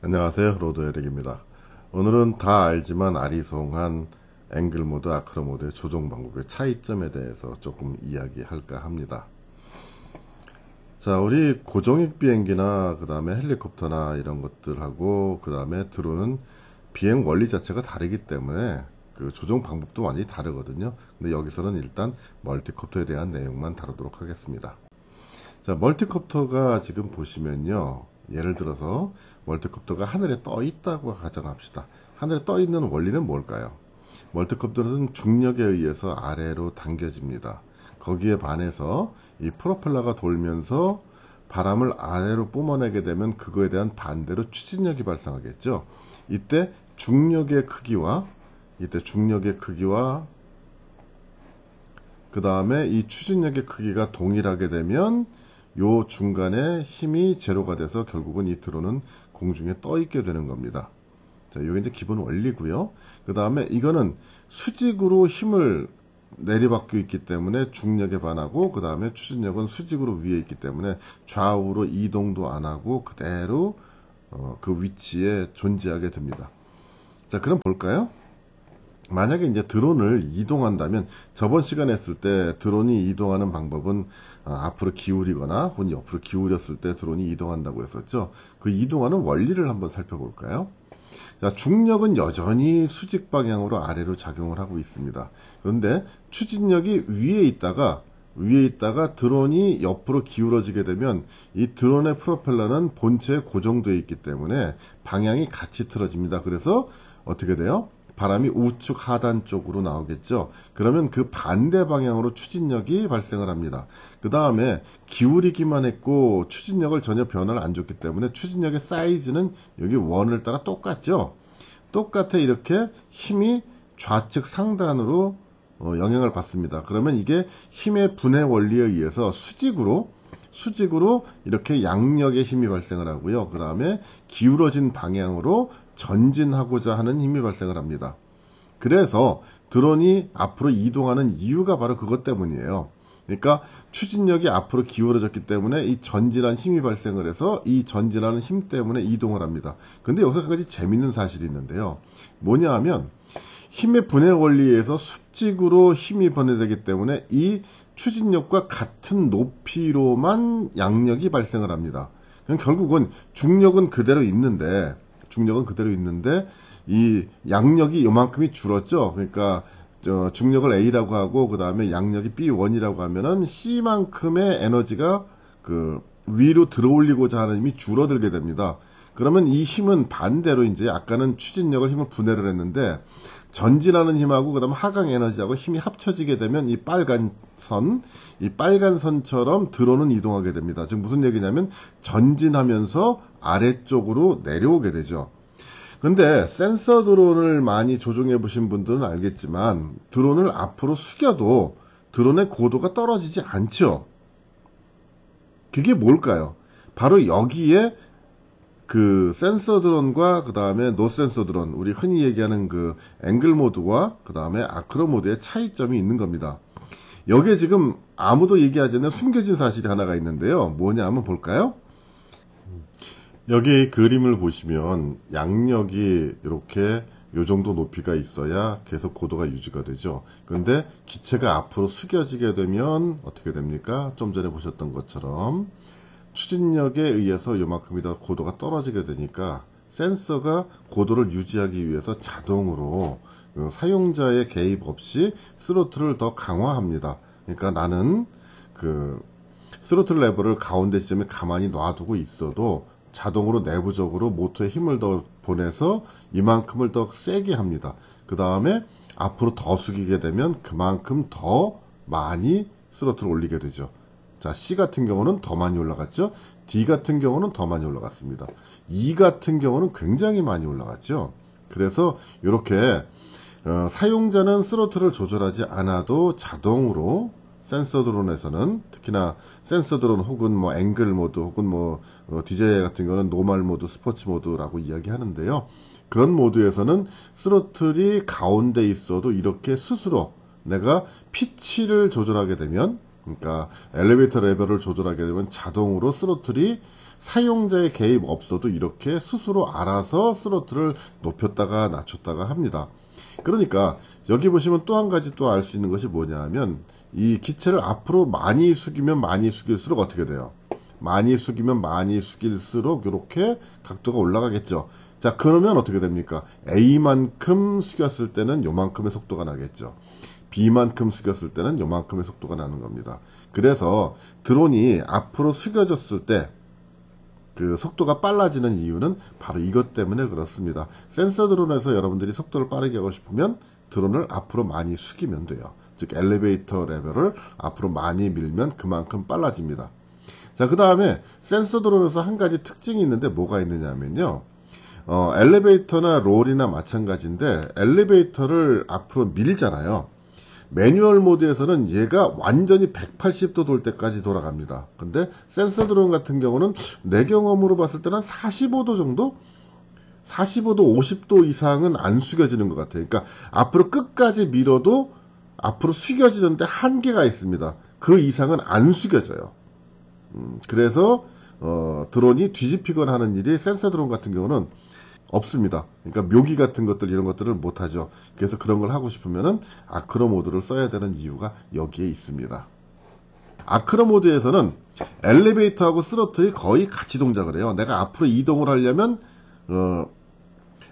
안녕하세요, 로드에릭입니다. 오늘은 다 알지만 아리송한 앵글 모드, 아크로 모드의 조종 방법의 차이점에 대해서 조금 이야기할까 합니다. 자, 우리 고정익 비행기나 그 다음에 헬리콥터나 이런 것들하고 그 다음에 드론은 비행 원리 자체가 다르기 때문에 그 조종 방법도 완전히 다르거든요. 근데 여기서는 일단 멀티콥터에 대한 내용만 다루도록 하겠습니다. 자, 멀티콥터가 지금 보시면요, 예를 들어서 멀티콥터가 하늘에 떠 있다고 가정합시다. 하늘에 떠 있는 원리는 뭘까요? 멀티콥터는 중력에 의해서 아래로 당겨집니다. 거기에 반해서 이 프로펠러가 돌면서 바람을 아래로 뿜어내게 되면 그거에 대한 반대로 추진력이 발생하겠죠. 이때 중력의 크기와 그 다음에 이 추진력의 크기가 동일하게 되면 요 중간에 힘이 제로가 돼서 결국은 이 드론은 공중에 떠 있게 되는 겁니다. 자, 요게 이제 기본 원리고요. 그 다음에 이거는 수직으로 힘을 내리받고 있기 때문에 중력에 반하고, 그 다음에 추진력은 수직으로 위에 있기 때문에 좌우로 이동도 안 하고 그대로 그 위치에 존재하게 됩니다. 자, 그럼 볼까요? 만약에 이제 드론을 이동한다면, 저번 시간에 했을 때 드론이 이동하는 방법은 앞으로 기울이거나 혹은 옆으로 기울였을 때 드론이 이동한다고 했었죠. 그 이동하는 원리를 한번 살펴볼까요? 자, 중력은 여전히 수직 방향으로 아래로 작용을 하고 있습니다. 그런데 추진력이 위에 있다가 드론이 옆으로 기울어지게 되면 이 드론의 프로펠러는 본체에 고정되어 있기 때문에 방향이 같이 틀어집니다. 그래서 어떻게 돼요? 바람이 우측 하단 쪽으로 나오겠죠. 그러면 그 반대 방향으로 추진력이 발생을 합니다. 그 다음에 기울이기만 했고 추진력을 전혀 변화를 안 줬기 때문에 추진력의 사이즈는 여기 원을 따라 똑같죠. 똑같아. 이렇게 힘이 좌측 상단으로 영향을 받습니다. 그러면 이게 힘의 분해 원리에 의해서 수직으로 이렇게 양력의 힘이 발생을 하고요. 그 다음에 기울어진 방향으로 전진하고자 하는 힘이 발생을 합니다. 그래서 드론이 앞으로 이동하는 이유가 바로 그것 때문이에요. 그러니까 추진력이 앞으로 기울어졌기 때문에 이 전진한 힘이 발생을 해서 이 전진하는 힘 때문에 이동을 합니다. 근데 여기서 한 가지 재밌는 사실이 있는데요. 뭐냐 하면 힘의 분해 원리에 의해서 수직으로 힘이 분해되기 때문에 이 추진력과 같은 높이로만 양력이 발생을 합니다. 결국은 중력은 그대로 있는데 이 양력이 요만큼이 줄었죠. 그러니까 중력을 A라고 하고 그 다음에 양력이 B1이라고 하면은 C만큼의 에너지가 그 위로 들어올리고자 하는 힘이 줄어들게 됩니다. 그러면 이 힘은 반대로 이제 아까는 추진력을 힘을 분해를 했는데 전진하는 힘하고 그다음 하강 에너지하고 힘이 합쳐지게 되면 이 빨간 선처럼 드론은 이동하게 됩니다. 지금 무슨 얘기냐면 전진하면서 아래쪽으로 내려오게 되죠. 근데 센서 드론을 많이 조종해 보신 분들은 알겠지만 드론을 앞으로 숙여도 드론의 고도가 떨어지지 않죠. 그게 뭘까요? 바로 여기에 그 센서 드론과 그 다음에 노 센서 드론, 우리 흔히 얘기하는 그 앵글 모드와 그 다음에 아크로 모드의 차이점이 있는 겁니다. 여기에 지금 아무도 얘기하지 않는 숨겨진 사실이 하나가 있는데요. 뭐냐 한번 볼까요? 여기 그림을 보시면 양력이 이렇게 요 정도 높이가 있어야 계속 고도가 유지가 되죠. 그런데 기체가 앞으로 숙여지게 되면 어떻게 됩니까? 좀 전에 보셨던 것처럼 추진력에 의해서 요만큼이 더 고도가 떨어지게 되니까 센서가 고도를 유지하기 위해서 자동으로 사용자의 개입 없이 스로틀을 더 강화합니다. 그러니까 나는 그 스로틀 레버를 가운데 지점에 가만히 놔두고 있어도 자동으로 내부적으로 모터에 힘을 더 보내서 이만큼을 더 세게 합니다. 그 다음에 앞으로 더 숙이게 되면 그만큼 더 많이 스로틀을 올리게 되죠. 자, C 같은 경우는 더 많이 올라갔죠. D 같은 경우는 더 많이 올라갔습니다. E 같은 경우는 굉장히 많이 올라갔죠. 그래서 이렇게 사용자는 스로틀을 조절하지 않아도 자동으로 센서 드론에서는, 특히나 센서 드론 혹은 뭐 앵글 모드 혹은 뭐 DJI 같은 경우는 노멀 모드, 스포츠 모드라고 이야기하는데요. 그런 모드에서는 스로틀이 가운데 있어도 이렇게 스스로 내가 피치를 조절하게 되면, 그러니까 엘리베이터 레벨을 조절하게 되면 자동으로 스로틀이 사용자의 개입 없어도 이렇게 스스로 알아서 스로틀을 높였다가 낮췄다가 합니다. 그러니까 여기 보시면 또 한 가지 또 알 수 있는 것이 뭐냐 하면 이 기체를 앞으로 많이 숙이면 많이 숙일수록 어떻게 돼요? 많이 숙이면 많이 숙일수록 이렇게 각도가 올라가겠죠. 자, 그러면 어떻게 됩니까? A만큼 숙였을 때는 요만큼의 속도가 나겠죠. B만큼 숙였을 때는 요만큼의 속도가 나는 겁니다. 그래서 드론이 앞으로 숙여졌을 때 그 속도가 빨라지는 이유는 바로 이것 때문에 그렇습니다. 센서 드론에서 여러분들이 속도를 빠르게 하고 싶으면 드론을 앞으로 많이 숙이면 돼요. 즉 엘리베이터 레벨을 앞으로 많이 밀면 그만큼 빨라집니다. 자, 그 다음에 센서 드론에서 한 가지 특징이 있는데 뭐가 있느냐면요. 엘리베이터나 롤이나 마찬가지인데 엘리베이터를 앞으로 밀잖아요. 매뉴얼 모드에서는 얘가 완전히 180도 돌 때까지 돌아갑니다. 근데 센서 드론 같은 경우는 내 경험으로 봤을 때는 45도 정도? 45도, 50도 이상은 안 숙여지는 것 같아요. 그러니까 앞으로 끝까지 밀어도 앞으로 숙여지는데 한계가 있습니다. 그 이상은 안 숙여져요. 그래서 드론이 뒤집히거나 하는 일이 센서 드론 같은 경우는 없습니다. 그러니까 묘기 같은 것들 이런 것들을 못하죠. 그래서 그런 걸 하고 싶으면은 아크로 모드를 써야 되는 이유가 여기에 있습니다. 아크로 모드에서는 엘리베이터하고 스로틀이 거의 같이 동작을 해요. 내가 앞으로 이동을 하려면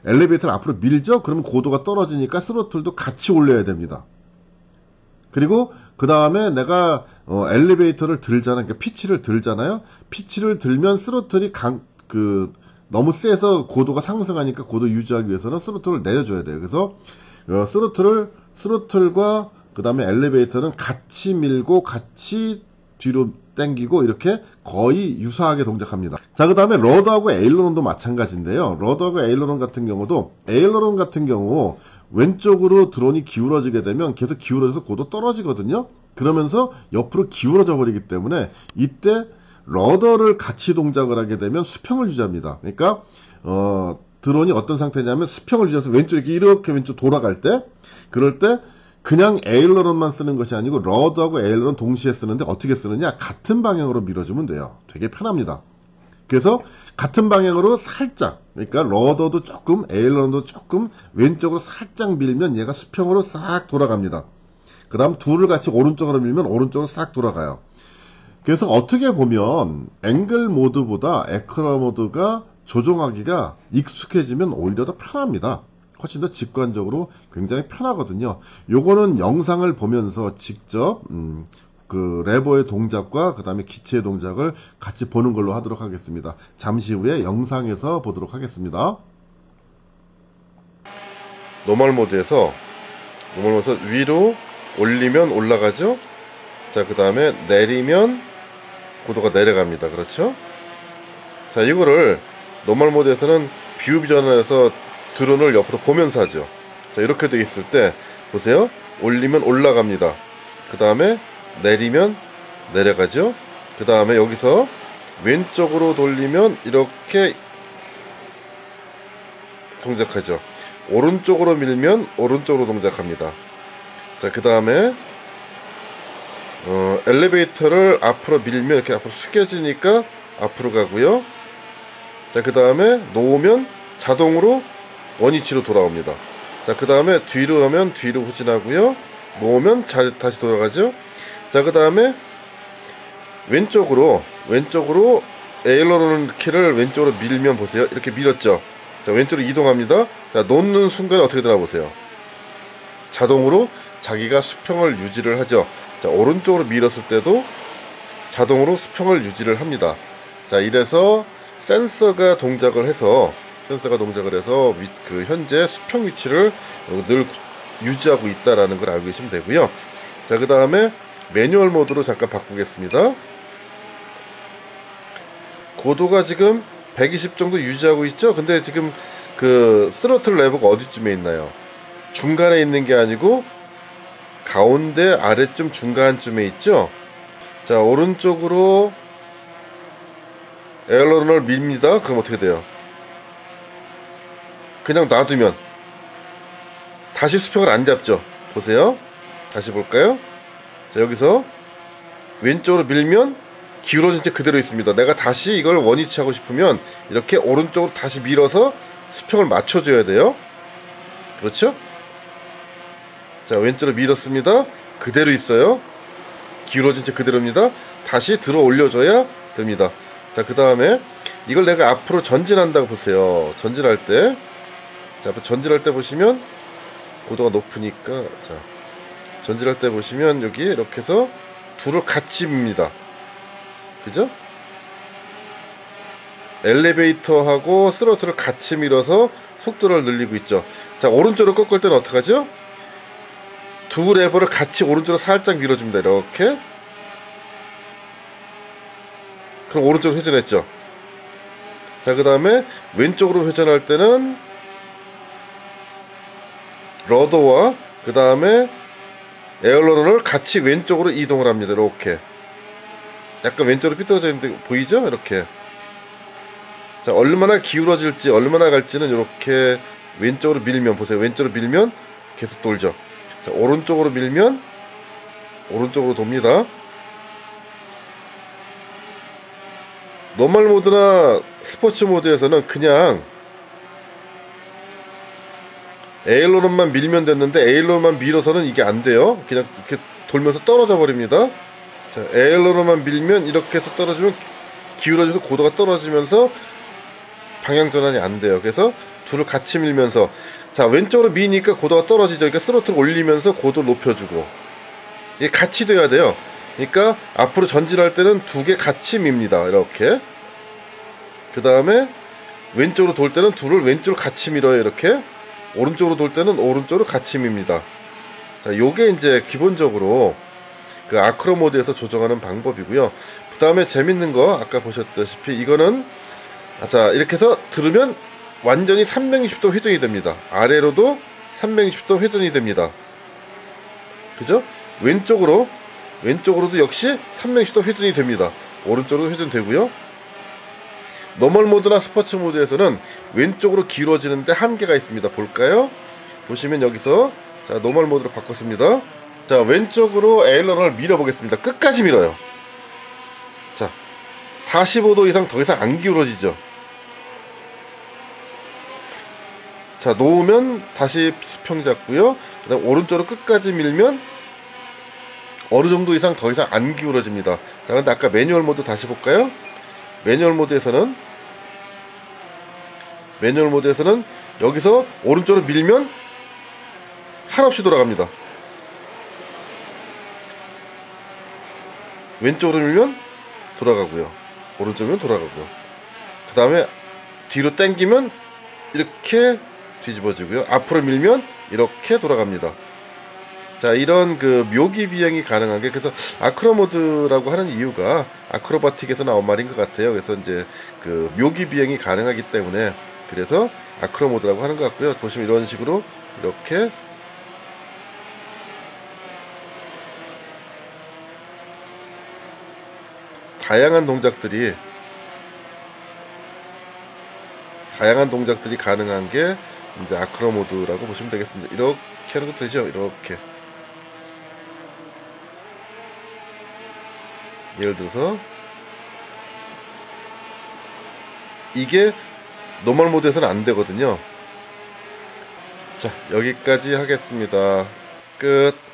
엘리베이터를 앞으로 밀죠. 그러면 고도가 떨어지니까 스로틀도 같이 올려야 됩니다. 그리고 그 다음에 내가 엘리베이터를 들잖아요. 그러니까 피치를 들잖아요. 피치를 들면 스로틀이 너무 세서 고도가 상승하니까 고도 유지하기 위해서는 스로틀을 내려줘야 돼요. 그래서 스로틀과 그 다음에 엘리베이터는 같이 밀고 같이 뒤로 당기고 이렇게 거의 유사하게 동작합니다. 자, 그 다음에 러더하고 에일러론도 마찬가지인데요. 러더하고 에일러론 같은 경우 왼쪽으로 드론이 기울어지게 되면 계속 기울어져서 고도 떨어지거든요. 그러면서 옆으로 기울어져 버리기 때문에 이때 러더를 같이 동작을 하게 되면 수평을 유지합니다. 그러니까 드론이 어떤 상태냐면 수평을 유지해서 이렇게 왼쪽 돌아갈 때, 그럴 때 그냥 에일러론만 쓰는 것이 아니고 러더하고 에일러론 동시에 쓰는데 어떻게 쓰느냐? 같은 방향으로 밀어주면 돼요. 되게 편합니다. 그래서 같은 방향으로 살짝, 그러니까 러더도 조금 에일러론도 조금 왼쪽으로 살짝 밀면 얘가 수평으로 싹 돌아갑니다. 그 다음 둘을 같이 오른쪽으로 밀면 오른쪽으로 싹 돌아가요. 그래서 어떻게 보면 앵글 모드보다 애크로 모드가 조종하기가 익숙해지면 오히려 더 편합니다. 훨씬 더 직관적으로 굉장히 편하거든요. 요거는 영상을 보면서 직접 그 레버의 동작과 그 다음에 기체의 동작을 같이 보는 걸로 하도록 하겠습니다. 잠시 후에 영상에서 보도록 하겠습니다. 노멀 모드에서 위로 올리면 올라가죠. 자, 그 다음에 내리면 고도가 내려갑니다. 그렇죠? 자, 이거를 노멀 모드에서는 뷰 비전에서 드론을 옆으로 보면서 하죠. 자, 이렇게 돼 있을 때 보세요. 올리면 올라갑니다. 그 다음에 내리면 내려가죠. 그 다음에 여기서 왼쪽으로 돌리면 이렇게 동작하죠. 오른쪽으로 밀면 오른쪽으로 동작합니다. 자, 그 다음에 엘리베이터를 앞으로 밀면 이렇게 앞으로 숙여지니까 앞으로 가고요. 자, 그 다음에 놓으면 자동으로 원위치로 돌아옵니다. 자, 그 다음에 뒤로 가면 뒤로 후진하고요. 놓으면 다시 돌아가죠. 자, 그 다음에 왼쪽으로 에일러론 키를 왼쪽으로 밀면 보세요. 이렇게 밀었죠. 자, 왼쪽으로 이동합니다. 자, 놓는 순간에 어떻게 되나 보세요. 자동으로 자기가 수평을 유지를 하죠. 자, 오른쪽으로 밀었을 때도 자동으로 수평을 유지를 합니다. 자, 이래서 센서가 동작을 해서 그 현재 수평 위치를 늘 유지하고 있다라는 걸 알고 계시면 되고요. 자, 그 다음에 매뉴얼 모드로 잠깐 바꾸겠습니다. 고도가 지금 120 정도 유지하고 있죠. 근데 지금 그 스로틀 레버가 어디쯤에 있나요? 중간에 있는 게 아니고 가운데 아래쯤 중간쯤에 있죠. 자, 오른쪽으로 에일러론을 밀니다. 그럼 어떻게 돼요? 그냥 놔두면 다시 수평을 안 잡죠. 보세요. 다시 볼까요? 자, 여기서 왼쪽으로 밀면 기울어진 채 그대로 있습니다. 내가 다시 이걸 원위치 하고 싶으면 이렇게 오른쪽으로 다시 밀어서 수평을 맞춰줘야 돼요. 그렇죠? 자, 왼쪽으로 밀었습니다. 그대로 있어요. 기울어진 채 그대로입니다. 다시 들어 올려줘야 됩니다. 자, 그 다음에 이걸 내가 앞으로 전진한다고 보세요. 전진할 때, 자, 전진할 때 보시면 고도가 높으니까, 자, 전진할 때 보시면 여기 이렇게 해서 둘을 같이 밉니다. 그죠? 엘리베이터하고 스로틀을 같이 밀어서 속도를 늘리고 있죠. 자, 오른쪽으로 꺾을 때는 어떡하죠? 두 레버를 같이 오른쪽으로 살짝 밀어줍니다. 이렇게. 그럼 오른쪽으로 회전했죠. 자, 그 다음에 왼쪽으로 회전할 때는 러더와 그 다음에 에어러너를 같이 왼쪽으로 이동을 합니다. 이렇게. 약간 왼쪽으로 삐뚤어져 있는데 보이죠? 이렇게. 자, 얼마나 기울어질지 얼마나 갈지는 이렇게 왼쪽으로 밀면 보세요. 왼쪽으로 밀면 계속 돌죠. 자, 오른쪽으로 밀면 오른쪽으로 돕니다. 노멀 모드나 스포츠 모드에서는 그냥 에일로런만 밀면 됐는데 에일로런만 밀어서는 이게 안 돼요. 그냥 이렇게 돌면서 떨어져 버립니다. 자, 에일로런만 밀면 이렇게 해서 떨어지면 기울어져서 고도가 떨어지면서 방향 전환이 안 돼요. 그래서 둘을 같이 밀면서, 자, 왼쪽으로 미니까 고도가 떨어지죠. 그러니까 스로틀 올리면서 고도를 높여주고, 이게 같이 돼야 돼요. 그러니까 앞으로 전진할 때는 두 개 같이 밉니다. 이렇게. 그 다음에 왼쪽으로 돌 때는 둘을 왼쪽으로 같이 밀어요. 이렇게. 오른쪽으로 돌 때는 오른쪽으로 같이 밉니다. 자, 요게 이제 기본적으로 그 아크로 모드에서 조정하는 방법이고요. 그 다음에 재밌는 거 아까 보셨다시피 이거는, 자, 이렇게 해서 들으면 완전히 360도 회전이 됩니다. 아래로도 360도 회전이 됩니다. 그죠? 왼쪽으로도 역시 360도 회전이 됩니다. 오른쪽으로도 회전되고요. 노멀 모드나 스포츠 모드에서는 왼쪽으로 길어지는데 한계가 있습니다. 볼까요? 보시면 여기서, 자, 노멀 모드로 바꿨습니다. 자, 왼쪽으로 에일러런을 밀어보겠습니다. 끝까지 밀어요. 자, 45도 이상 더 이상 안 기울어지죠. 자, 놓으면 다시 수평 잡고요. 그다음 오른쪽으로 끝까지 밀면 어느 정도 이상 더 이상 안 기울어집니다. 자, 근데 아까 매뉴얼 모드 다시 볼까요? 매뉴얼 모드에서는 여기서 오른쪽으로 밀면 한없이 돌아갑니다. 왼쪽으로 밀면 돌아가고요. 오른쪽으로 밀면 돌아가고요. 그 다음에 뒤로 당기면 이렇게 뒤집어지고요. 앞으로 밀면 이렇게 돌아갑니다. 자, 이런 그 묘기 비행이 가능한 게, 그래서 아크로 모드라고 하는 이유가 아크로바틱에서 나온 말인 것 같아요. 그래서 이제 그 묘기 비행이 가능하기 때문에 그래서 아크로 모드라고 하는 것 같고요. 보시면 이런 식으로 이렇게 다양한 동작들이 가능한 게 이제 아크로 모드라고 보시면 되겠습니다. 이렇게 하는 것도 되죠. 이렇게. 예를 들어서 이게 노멀 모드에서는 안 되거든요. 자, 여기까지 하겠습니다. 끝.